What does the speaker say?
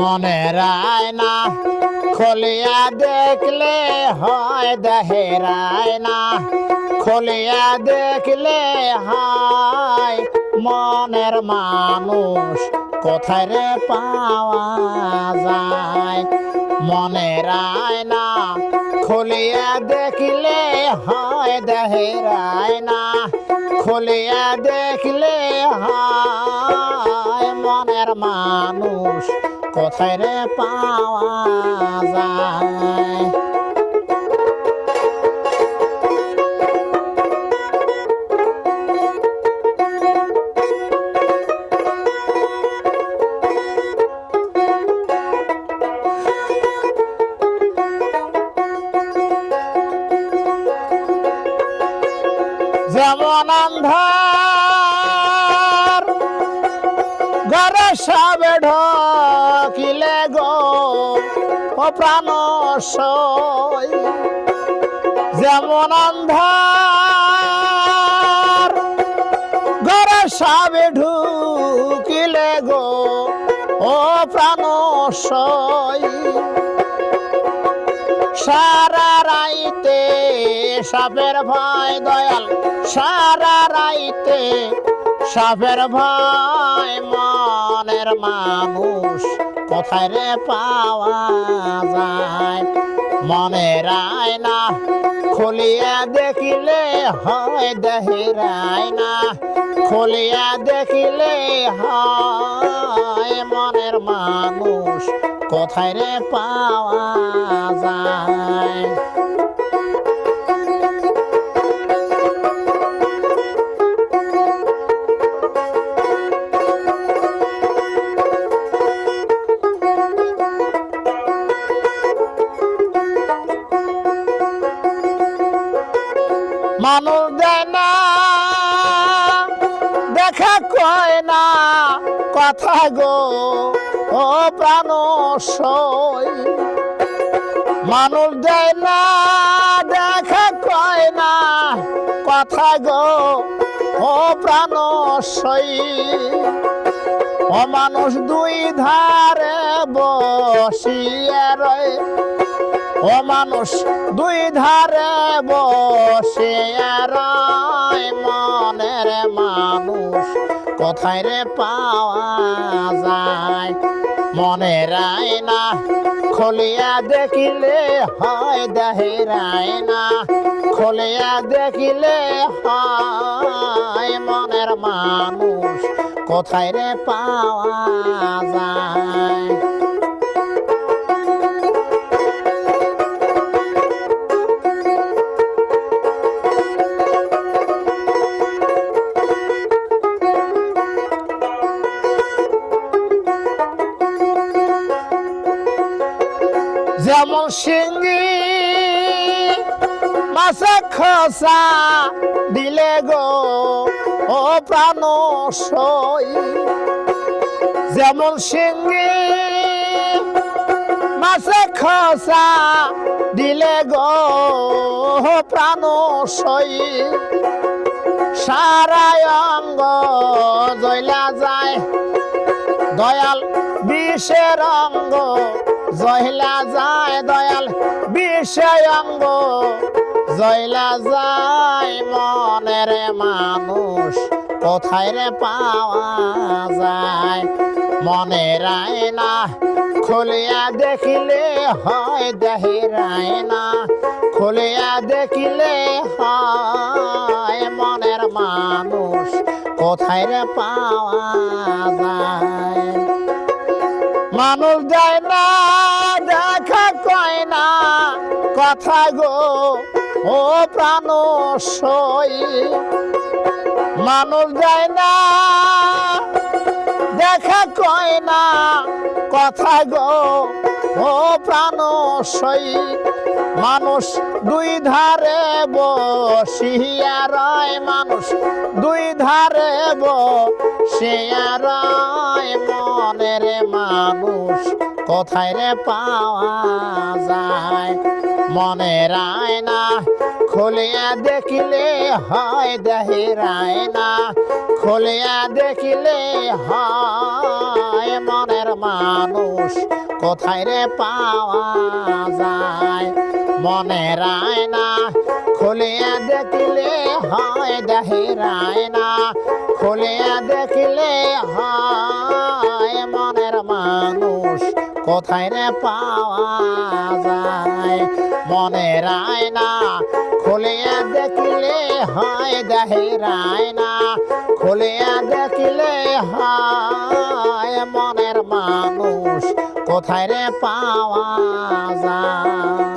মনের আয়না খুলিয়া দেখলে হয় দেহের আয়না খুলিয়া দেখলে হয় মনের মানুষ কোথায় রে পাওয়া যায়। মনের আয়না খুলিয়া দেখলে হয় দেহের আয়না খুলিয়া দেখলে হয় মনের মানুষ কোথায় রে পাওয়া যায়। যেমন আন্ধার ঘরে সবে ঢকিলে গো ও প্রাণ সই। যেমন আন্ধার ঘরে সবে ঢুকিলে গো ও প্রাণ সই। সারা রাইতে সাপের ভয় দয়াল সারা রাইতে সাপের ভয় মনের মানুষ কোথায় রে পাওয়া যায়। মনের আয়না খুলিয়া দেখিলে হয় দেহের আয়না খুলিয়া দেখিলে হয় মনের মানুষ কোথায় রে পাওয়া যায়। মানুষ দেয় না দেখা কয় না কথা গো ও প্রাণ সই। মানুষ দেয় না দেখা কয় না কথা গো ও প্রাণ সই। ও মানুষ দুই ধারে বসিয়া রয় ও মানুষ দুই ধারে বসিয়া রয় মনের মানুষ কোথায় রে পাওয়া যায়। মনের আয়না খুলিয়া দেখিলে হয় দেহের আয়না খুলিয়া দেখিলে হয় মনের মানুষ কোথায় রে পাওয়া যায়। যেমন শিঙ্গি মাছে খসা দিলে গো ও প্রাণ সই। যেমন শিঙ্গি মাছে খসা দিলে গো ও প্রাণ সই। সারা অঙ্গ জ্বলা যায় দয়াল বিষের অঙ্গ জয়লা যায় দয়াল বিষয় অঙ্গ জয়লা যায় মনের মানুষ কোথায় রে পাওয়া যায়। মনের আয়না খুলিয়া দেখিলে হয় দেহের আয়না খুলিয়া দেখিলে হয় মনের মানুষ কোথায় রে পাওয়া যায়। মানুষ দেয় না দেখা কয় না কথা গো ও প্রাণ সই। মানুষ দেয় না দেখা কয় না কথা গো ও প্রাণ সই। মানুষ দুই ধারে বসিয়া রয় মানুষ দুই ধারে বসিয়া রয় মনের মানুষ কোথায় রে পাওয়া যায় মনের আয়না খুলিয়া দেখিলে হয় দেহের আয়না খুলিয়া দেখিলে হয় মনের মানুষ কোথায় রে পাওয়া যায় মনের আয়না খুলিয়া দেখিলে হয় দেহের আয়না খুলিয়া দেখিলে হয় মনের মানুষ কোথায় রে পাওয়া যায় মনের আয়না খুলিয়া দেখিলে হয় দেহের আয়না খুলিয়া দেখিলে হয় মনের মানুষ কোথায় রে পাওয়া যায়।